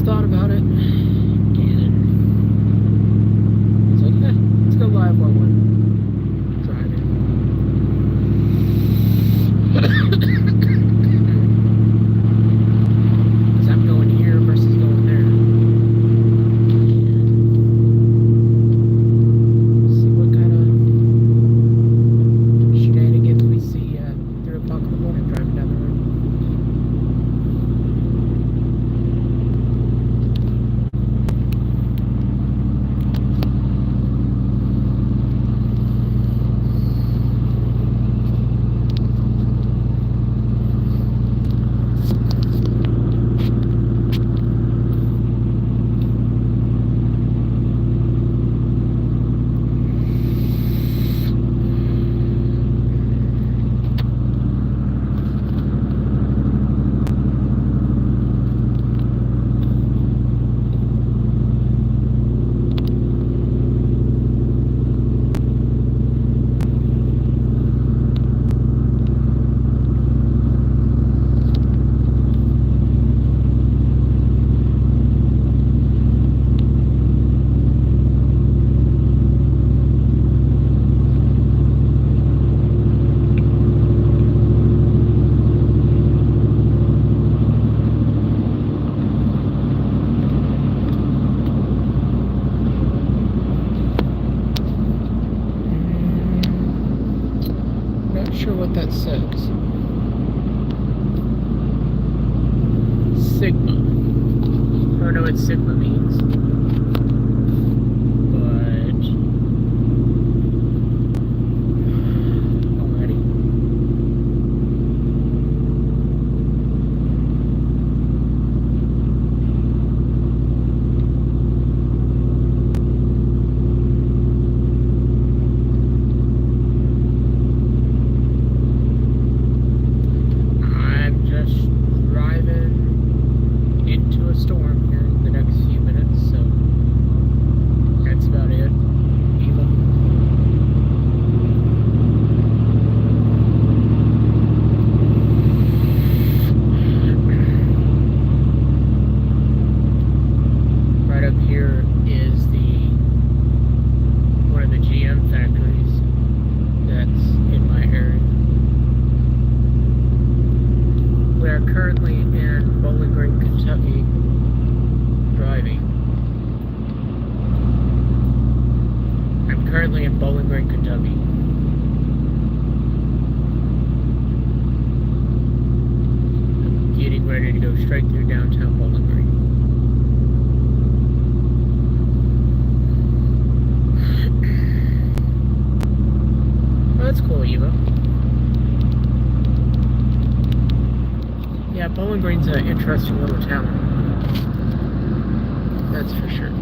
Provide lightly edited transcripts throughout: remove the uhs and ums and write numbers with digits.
just thought about it, and I was like, let's go live while we're driving. Because I'm going here versus going there. See what kind of shenanigans we see at 3 o'clock in the morning driving down the road. Not sure what that says. Sigma. I don't know what Sigma means. But alrighty. I'm just driving into a storm here in the next few minutes, so that's about it. Eva. Right up here is one of the GM factories that's in my area. We are currently in Bowling Green, Kentucky, driving. I'm currently in Bowling Green, Kentucky. I'm getting ready to go straight through downtown Bowling Green. Oh, that's cool, Eva. Yeah, Bowling Green's an interesting little town. That's for sure.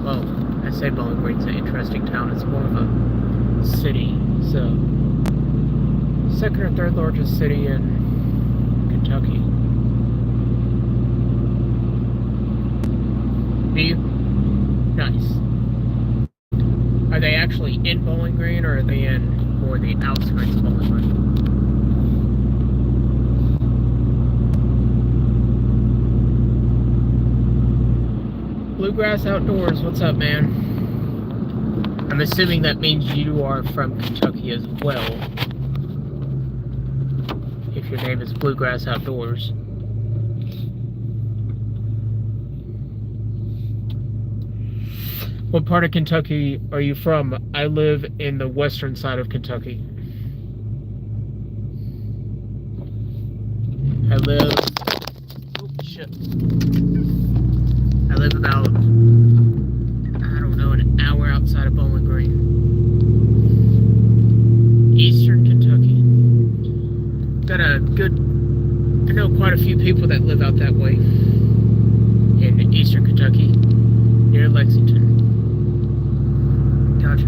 Well, I say Bowling Green's an interesting town. It's more of a city. So, second or third largest city in Kentucky. Do you? Nice. Are they actually in Bowling Green, or are they in more the outskirts of Bowling Green? Bluegrass Outdoors, what's up, man? I'm assuming that means you are from Kentucky as well, if your name is Bluegrass Outdoors. What part of Kentucky are you from? I live in the western side of Kentucky. I live about, I don't know, an hour outside of Bowling Green. Eastern Kentucky. I know quite a few people that live out that way. In Eastern Kentucky, near Lexington. Gotcha.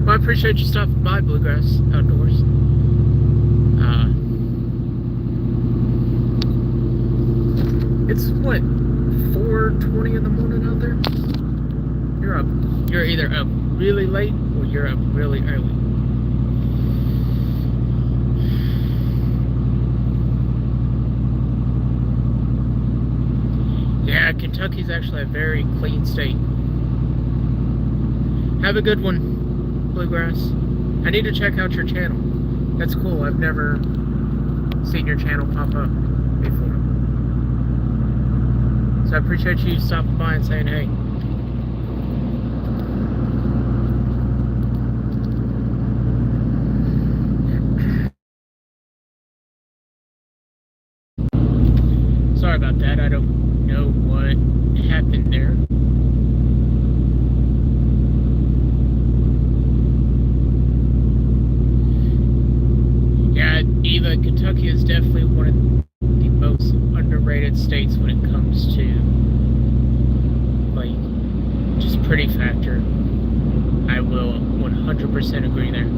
Well, I appreciate you stopping by, Bluegrass Outdoors. It's what, 4:20 in the morning out there? You're either up really late or you're up really early. Kentucky's actually a very clean state. Have a good one, Bluegrass. I need to check out your channel. That's cool. I've never seen your channel pop up before. So I appreciate you stopping by and saying hey. Sorry about that. I don't know what happened there. Yeah, Eva, Kentucky is definitely one of the most underrated states when it comes to, like, just pretty factor. I will 100% agree there.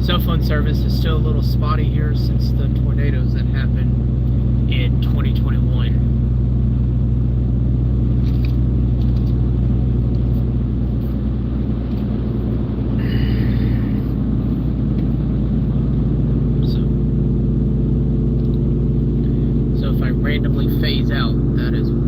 Cell phone service is still a little spotty here since the tornadoes that happened in 2021. So if I randomly phase out, that is why.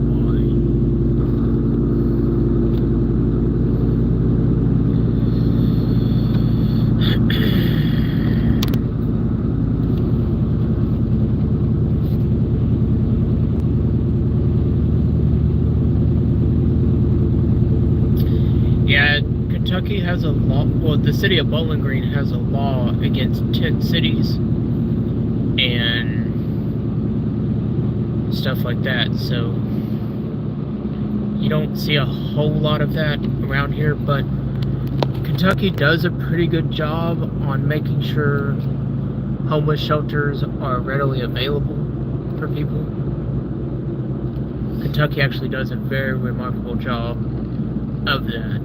Yeah, Kentucky has a law, well, the city of Bowling Green has a law against tent cities and stuff like that, so you don't see a whole lot of that around here, but Kentucky does a pretty good job on making sure homeless shelters are readily available for people. Kentucky actually does a very remarkable job of that.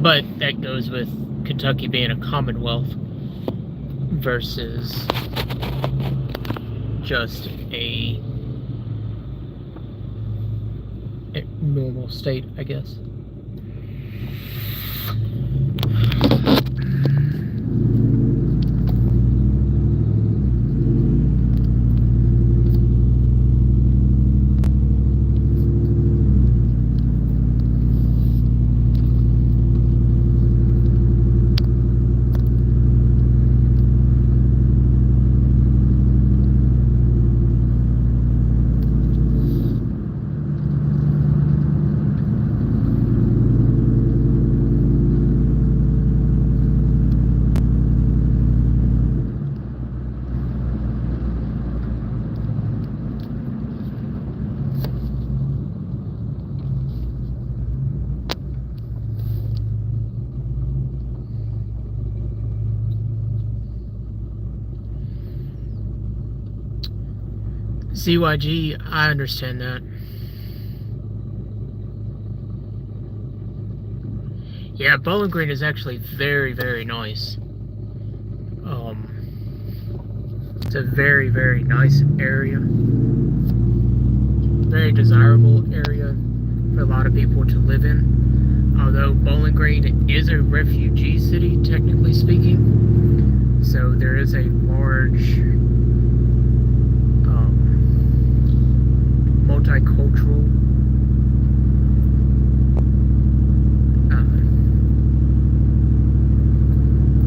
But that goes with Kentucky being a commonwealth versus just a normal state, I guess. CYG, I understand that. Yeah, Bowling Green is actually very, very nice. It's a very, very nice area. Very desirable area for a lot of people to live in. Although Bowling Green is a refugee city, technically speaking. So there is a large multicultural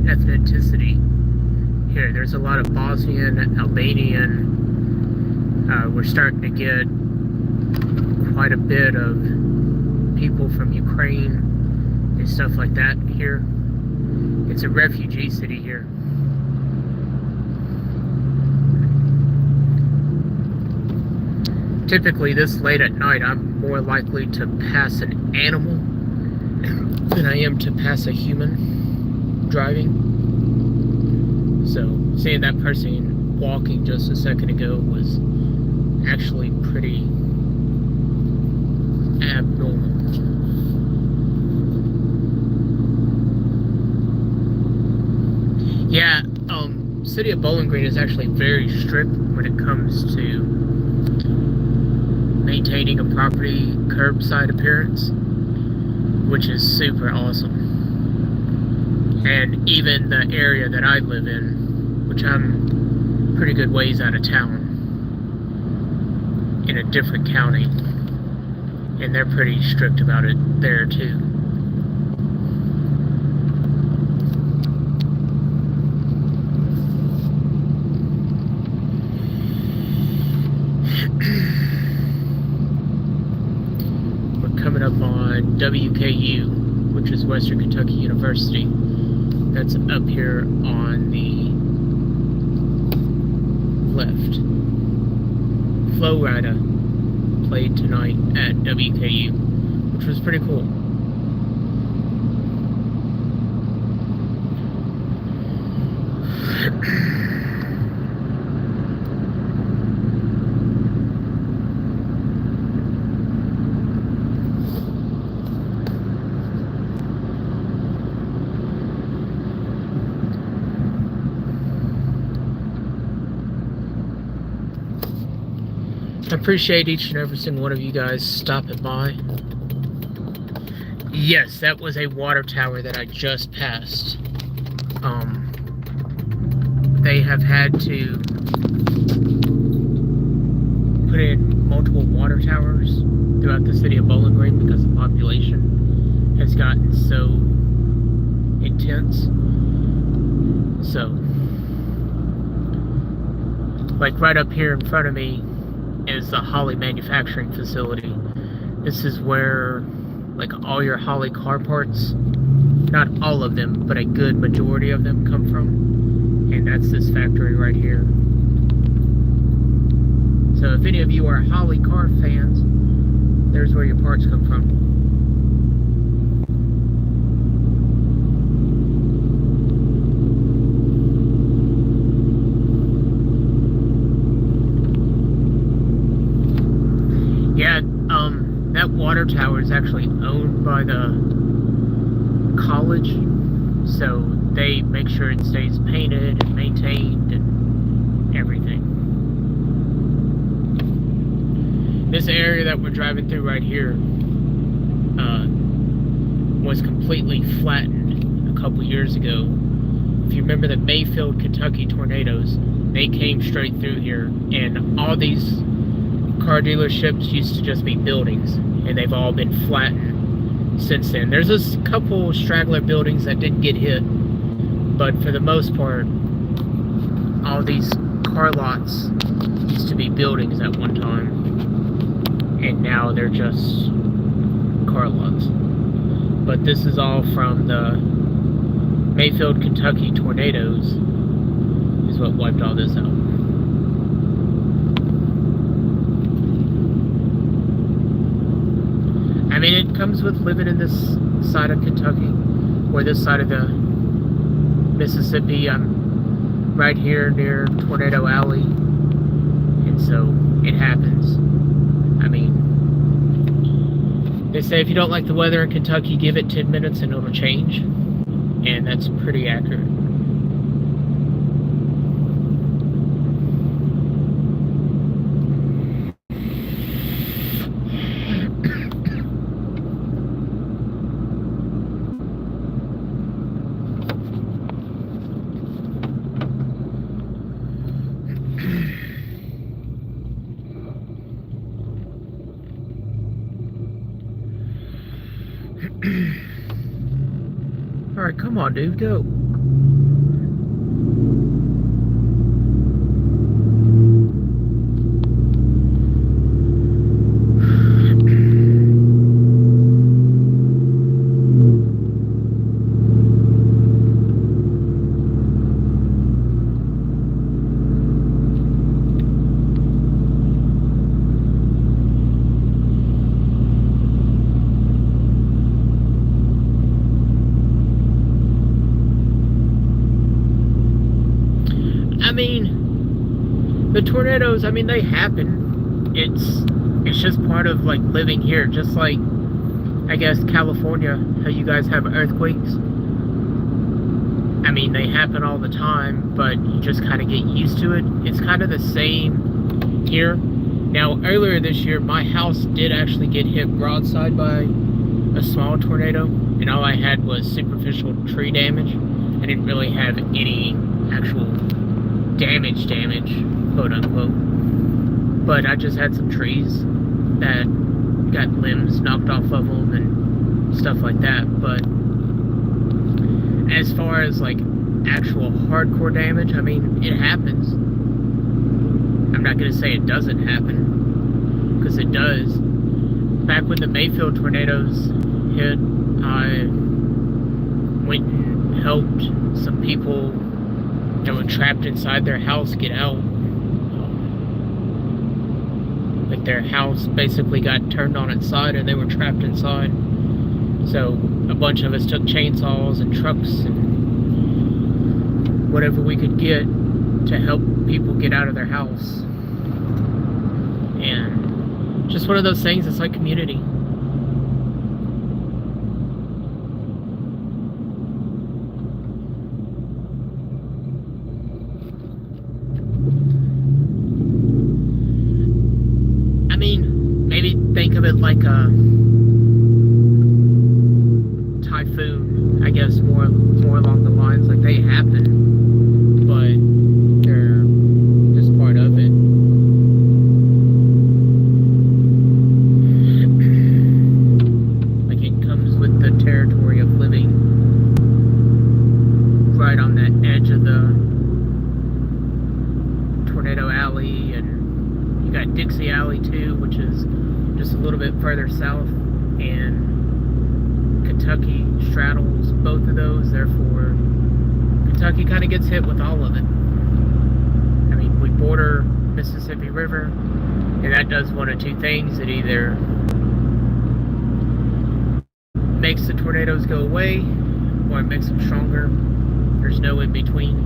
ethnicity here. There's a lot of Bosnian, Albanian. We're starting to get quite a bit of people from Ukraine and stuff like that here. It's a refugee city here. Typically, this late at night, I'm more likely to pass an animal than I am to pass a human driving. So, seeing that person walking just a second ago was actually pretty abnormal. Yeah, city of Bowling Green is actually very strict when it comes to maintaining a property curbside appearance, which is super awesome. And even the area that I live in, which I'm pretty good ways out of town, in a different county, and they're pretty strict about it there too. We're coming up on WKU, which is Western Kentucky University. That's up here on the left. Flo Rida played tonight at WKU, which was pretty cool. I appreciate each and every single one of you guys stopping by. Yes, that was a water tower that I just passed. They have had to put in multiple water towers throughout the city of Bowling Green because the population has gotten so intense. So, like right up here in front of me is the Holley manufacturing facility. This is where like all your Holley car parts, not all of them, but a good majority of them come from. And that's this factory right here. So if any of you are Holley car fans, there's where your parts come from. Yeah, that water tower is actually owned by the college, so they make sure it stays painted and maintained and everything. This area that we're driving through right here was completely flattened a couple years ago. If you remember the Mayfield, Kentucky tornadoes, they came straight through here, and all these car dealerships used to just be buildings, and they've all been flattened since then. There's a couple straggler buildings that didn't get hit, but for the most part, all these car lots used to be buildings at one time, and now they're just car lots. But this is all from the Mayfield, Kentucky tornadoes, is what wiped all this out. I mean, it comes with living in this side of Kentucky, or this side of the Mississippi. I'm right here near Tornado Alley, and so it happens. I mean, they say if you don't like the weather in Kentucky, give it 10 minutes and it'll change, and that's pretty accurate. Alright, come on, dude, go. I mean, the tornadoes, I mean, they happen. It's just part of, like, living here. Just like, I guess, California, how you guys have earthquakes. I mean, they happen all the time, but you just kind of get used to it. It's kind of the same here. Now, earlier this year, my house did actually get hit broadside by a small tornado, and all I had was superficial tree damage. I didn't really have any actual damage, quote unquote. But I just had some trees that got limbs knocked off of them and stuff like that. But as far as like actual hardcore damage, I mean, it happens. I'm not going to say it doesn't happen, because it does. Back when the Mayfield tornadoes hit, I went and helped some people that were trapped inside their house get out. Like, their house basically got turned on its side and they were trapped inside. So a bunch of us took chainsaws and trucks and whatever we could get to help people get out of their house. And just one of those things, it's like community. I mean, maybe think of it like a typhoon, I guess, more along the lines, like they happen, but they're just part of it. Like, it comes with the territory of living right on that edge of the tornado alley, and you got Dixie Alley too, which is just a little bit further south, and Kentucky straddles both of those. Therefore, Kentucky kind of gets hit with all of it. I mean, we border Mississippi River, and that does one of two things. It either makes the tornadoes go away, or it makes them stronger. There's no in between.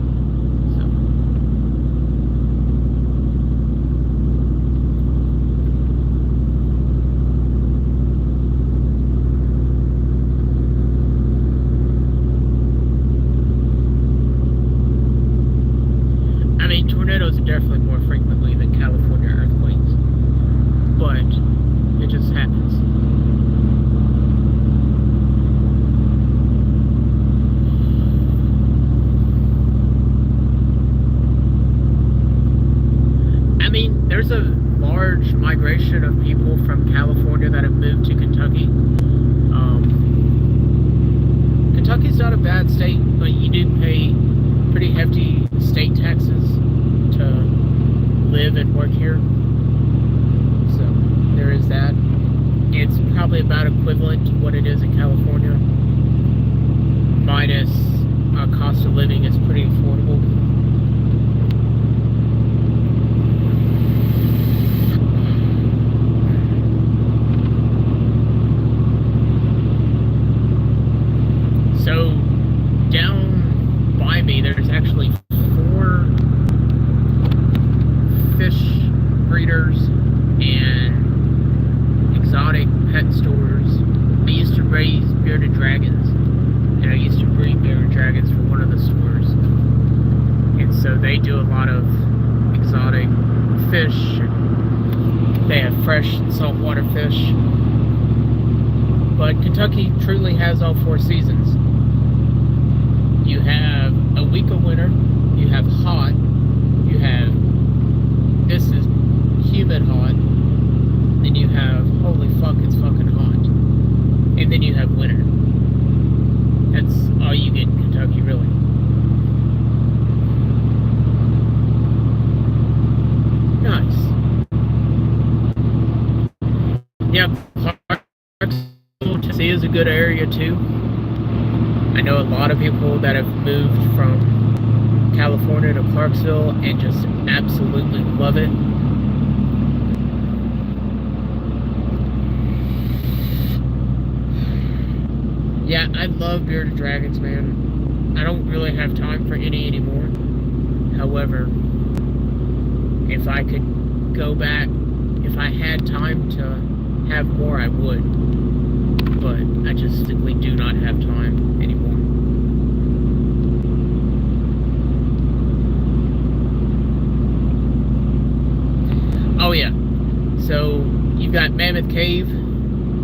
Tornadoes are definitely more frequently than California earthquakes, but it just happens. I mean, there's a large migration of people from California that have moved to Kentucky. Kentucky's not a bad state, but you do pay pretty hefty state taxes to live and work here. So there is that. It's probably about equivalent to what it is in California, minus cost of living is pretty affordable. So down by me, there's actually 4 fish breeders and exotic pet stores. I used to raise bearded dragons, and I used to breed bearded dragons for one of the stores. And so they do a lot of exotic fish. They have fresh and saltwater fish. But Kentucky truly has all 4 seasons. You have a week of winter, you have hot, you have, this is humid hot, then you have, holy fuck, it's fucking hot, and then you have winter. That's all you get in Kentucky, really. Nice. Yeah, Clarksville, Tennessee is a good area too. I know a lot of people that have moved from California to Clarksville and just absolutely love it. Yeah, I love bearded dragons, man. I don't really have time for any anymore. However, if I could go back, if I had time to have more, I would. But I just simply do not have time anymore. Oh yeah, So you've got Mammoth Cave,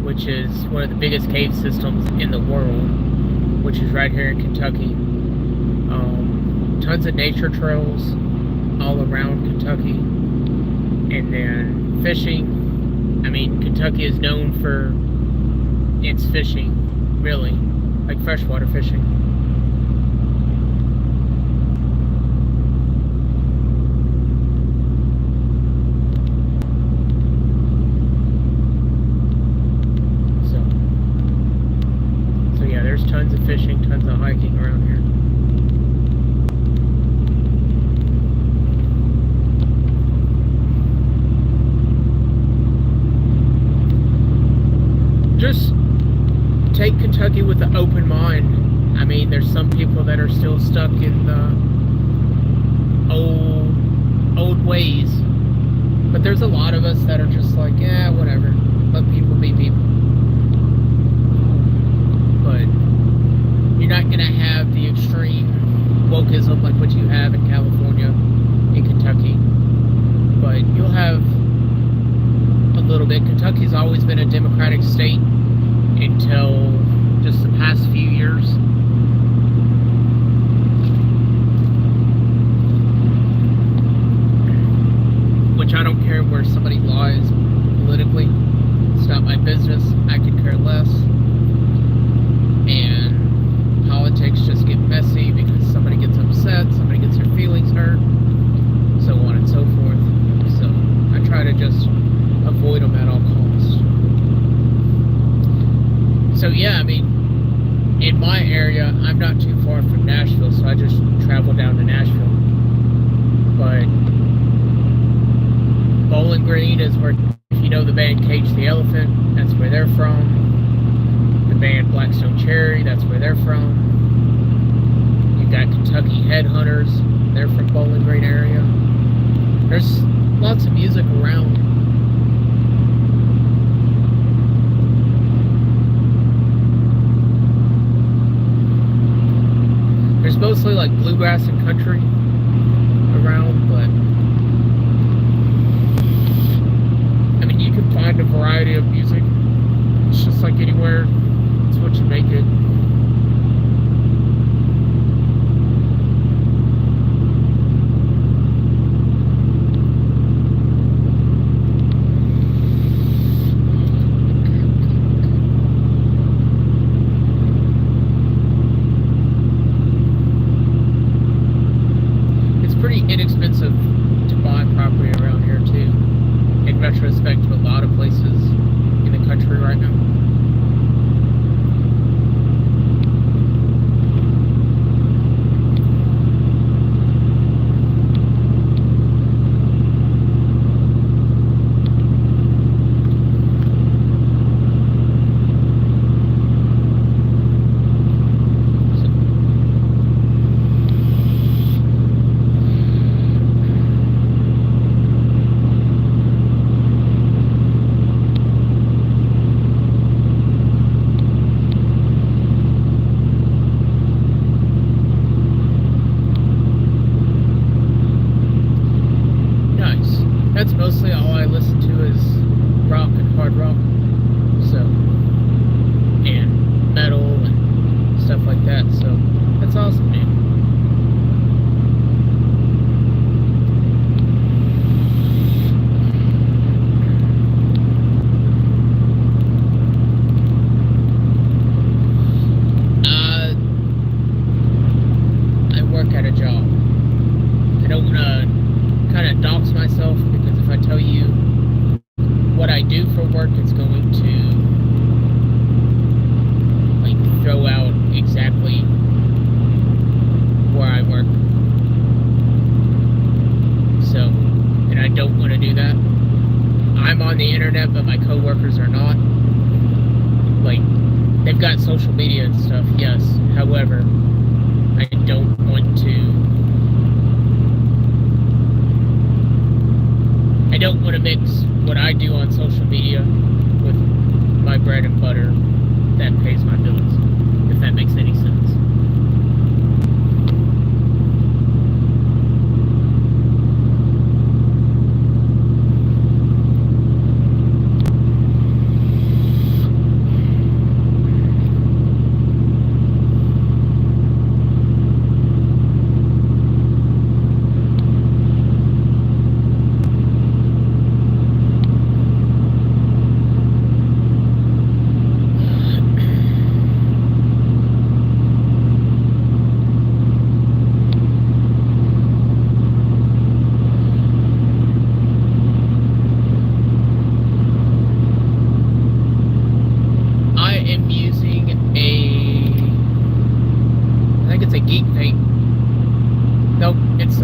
which is one of the biggest cave systems in the world, which is right here in Kentucky. Tons of nature trails all around Kentucky. And then fishing. I mean, Kentucky is known for its fishing, really, like freshwater fishing. So yeah, there's tons of fishing, tons of hiking around here. Just take Kentucky with an open mind. I mean, there's some people that are still stuck in the old ways, but there's a lot of us that are just like, yeah, whatever, let people be people. But you're not gonna have the extreme wokeism like what you have in California, in Kentucky, but you'll have a little bit. Kentucky's always been a democratic state until just the past few years. Which I don't care where somebody lies politically. It's not my business. I could care less. And politics just get messy because somebody gets upset, somebody gets their feelings hurt, so on and so forth. So I try to just avoid them at all costs. So yeah, I mean, in my area, I'm not too far from Nashville, so I just travel down to Nashville. But Bowling Green is where, if you know the band Cage the Elephant, that's where they're from. The band Blackstone Cherry, that's where they're from. You've got Kentucky Headhunters, they're from Bowling Green area. There's lots of music around. There's mostly like bluegrass and country around, but I mean, you can find a variety of music. It's just like anywhere, it's what you make it. Inexpensive to buy property around here too, in retrospect to a lot of places in the country right now. That's mostly all I listen to is rock and hard rock, so, and metal and stuff like that, so that's awesome, man. I work at a job. I don't want to kind of dox myself, because if I tell you what I do for work, it's going to like throw out exactly where I work. So, and I don't want to do that. I'm on the internet, but my coworkers are not. Like, they've got social media and stuff, yes. However, I don't want to. I don't want to mix what I do on social media with my bread and butter that pays my bills, if that makes any sense.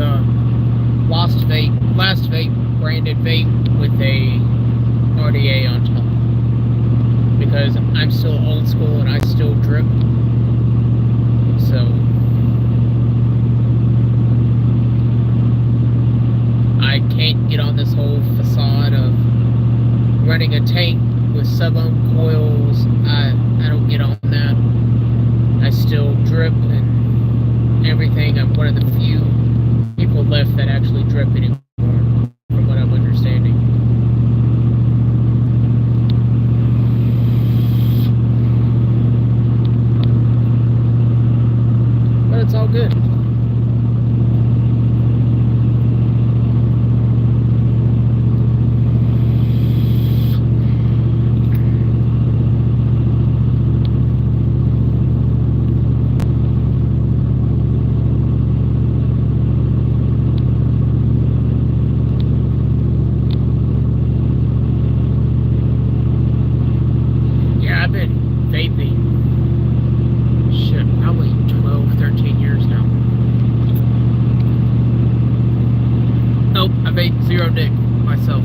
a last vape branded vape with a RDA on top. Because I'm still old school and I still drip. So I can't get on this whole facade of running a tank with sub-ohm coils. I don't get on that. I still drip and everything. I'm one of the few people left that actually drip anymore, from what I'm understanding. But it's all good. Yeah, I've been vaping, shit, probably 12, 13 years now. Nope, I vape zero nic myself.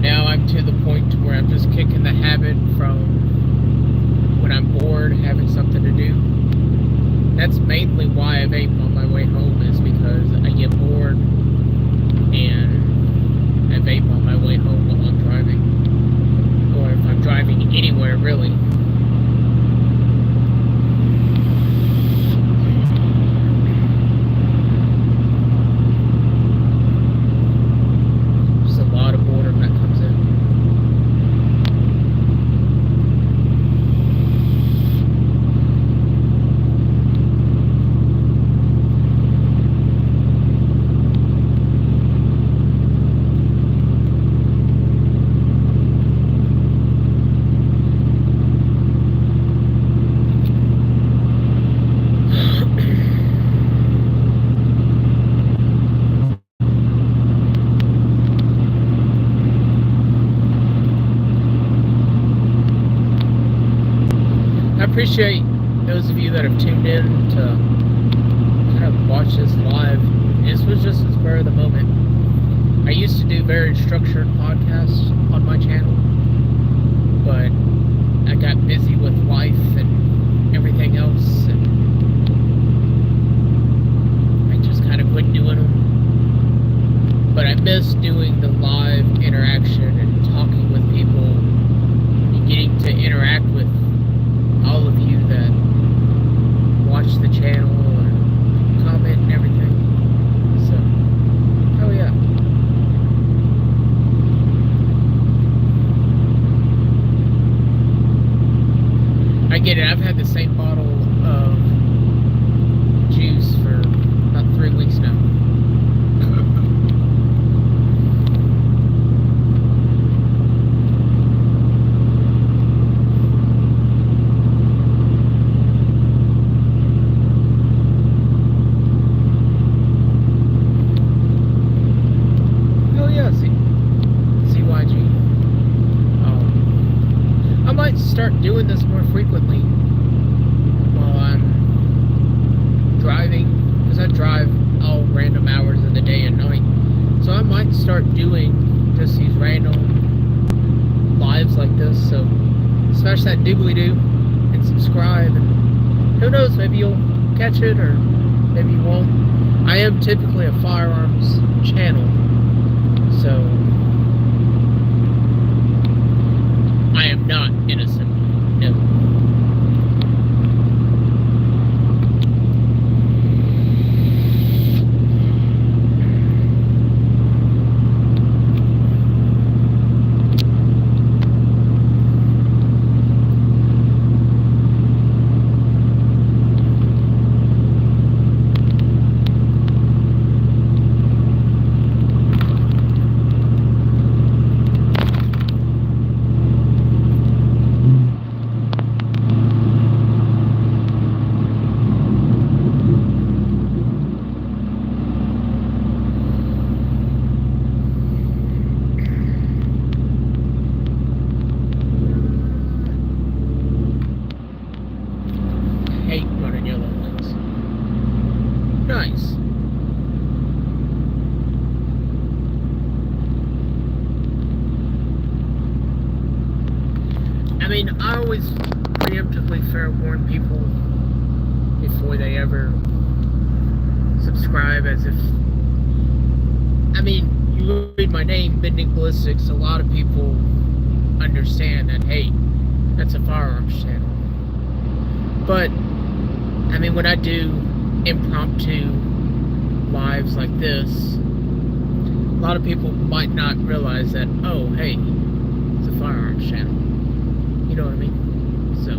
Now I'm to the point where I'm just kicking the habit from when I'm bored, having something to do. That's mainly why I vape on my way home, is because I get bored and I vape on my way home while I'm driving. Or if I'm driving anywhere, really. There's a lot of boredom that comes in. I appreciate those of you that have tuned in to kind of watch this live. This was just a spur of the moment. I used to do very structured podcasts on my channel, but I got busy with life and everything else, and I just kind of quit doing them. But I miss doing the live interaction and talking with people and getting to interact with all of you that watch the channel and comment and everything. So, oh yeah. I get it. I've had the same bottle of juice for about 3 weeks now. I might start doing this more frequently while I'm driving, because I drive all random hours of the day and night. So I might start doing just these random lives like this. So smash that doobly-doo and subscribe, and who knows, maybe you'll catch it or maybe you won't. I am typically a firearms channel, so I am not innocent, no. always preemptively fair warn people before they ever subscribe, as if, I mean, you read my name, Bending Ballistics, a lot of people understand that, hey, that's a firearms channel. But, I mean, when I do impromptu lives like this, a lot of people might not realize that, oh, hey, it's a firearms channel. You know what I mean? So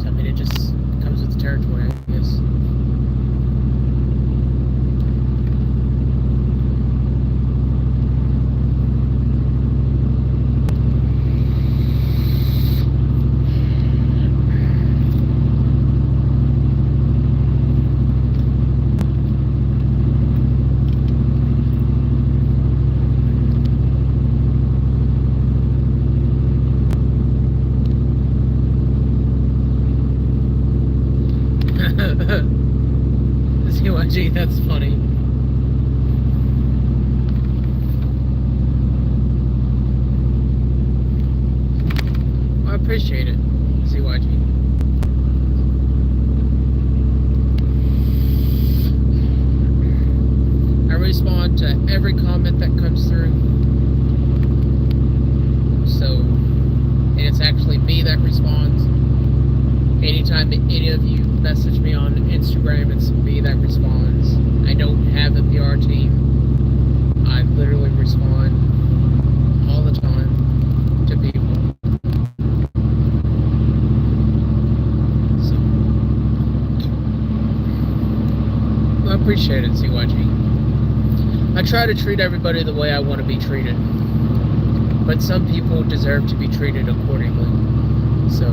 I mean, it just comes with the territory, I guess. CYG, that's funny. I appreciate it, CYG. I respond to every comment that comes through. So, and it's actually me that responds. Anytime any of you message me on Instagram, it's me that responds. I don't have a PR team. I literally respond all the time to people. So, I appreciate it, CYG. I try to treat everybody the way I want to be treated. But some people deserve to be treated accordingly. So,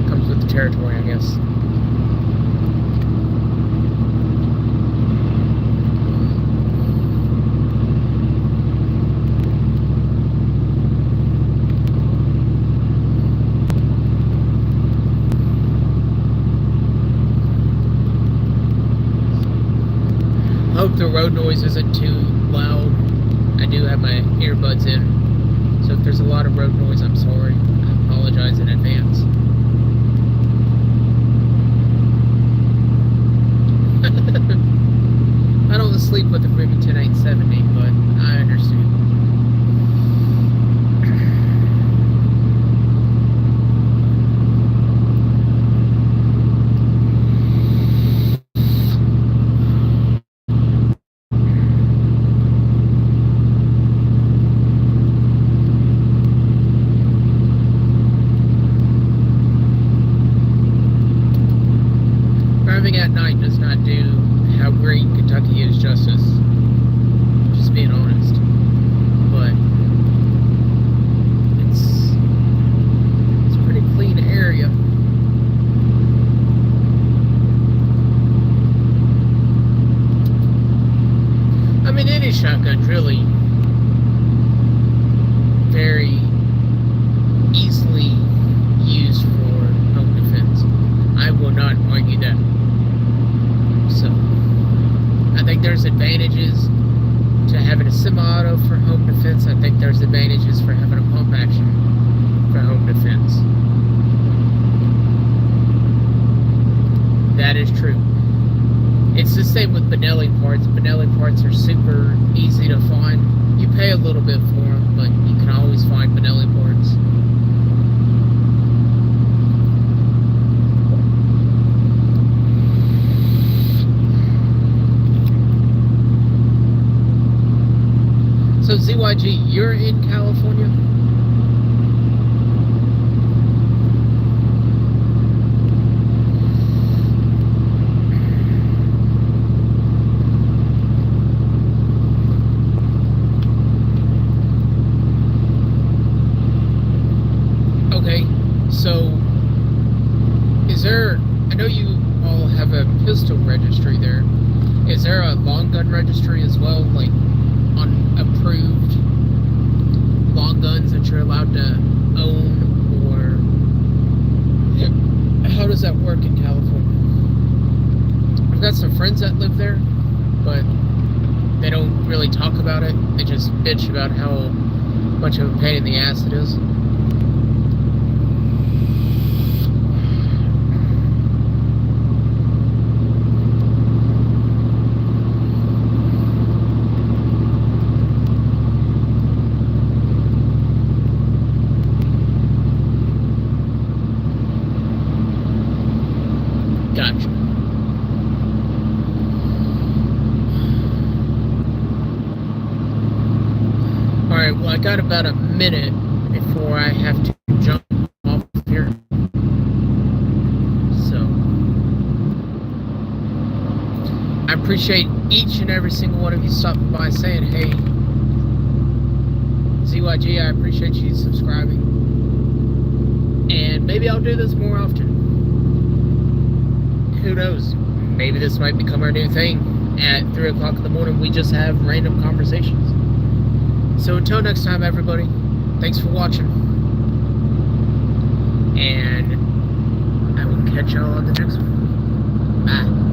comes with the territory, I guess. I hope the road noise isn't too loud. I do have my earbuds in, so if there's a lot of road noise, I'm sorry. I apologize in advance. I don't sleep with a Remington 870, but I understand. Driving at night does not do how great Kentucky is justice. Just being honest. But it's a pretty clean area. I mean, any shotgun's really very easily used for home defense. I will not argue that. So, I think there's advantages to having a semi-auto for home defense. I think there's advantages for having a pump action for home defense. That is true. It's the same with Benelli parts. Benelli parts are super easy to find. You pay a little bit for them, but you can always find Benelli parts. So ZYG, you're in California? Okay, so is there, I know you all have a pistol registry there. Is there a long gun registry as well, like on approved long guns that you're allowed to own, or how does that work in California? I've got some friends that live there, but they don't really talk about it. They just bitch about how much of a pain in the ass it is. Gotcha. Alright, well, I got about a minute before I have to jump off here. So, I appreciate each and every single one of you stopping by saying, hey, ZYG, I appreciate you subscribing. And maybe I'll do this more often. Who knows? Maybe this might become our new thing. At 3 o'clock in the morning, we just have random conversations. So until next time, everybody, thanks for watching. And I will catch y'all on the next one. Bye.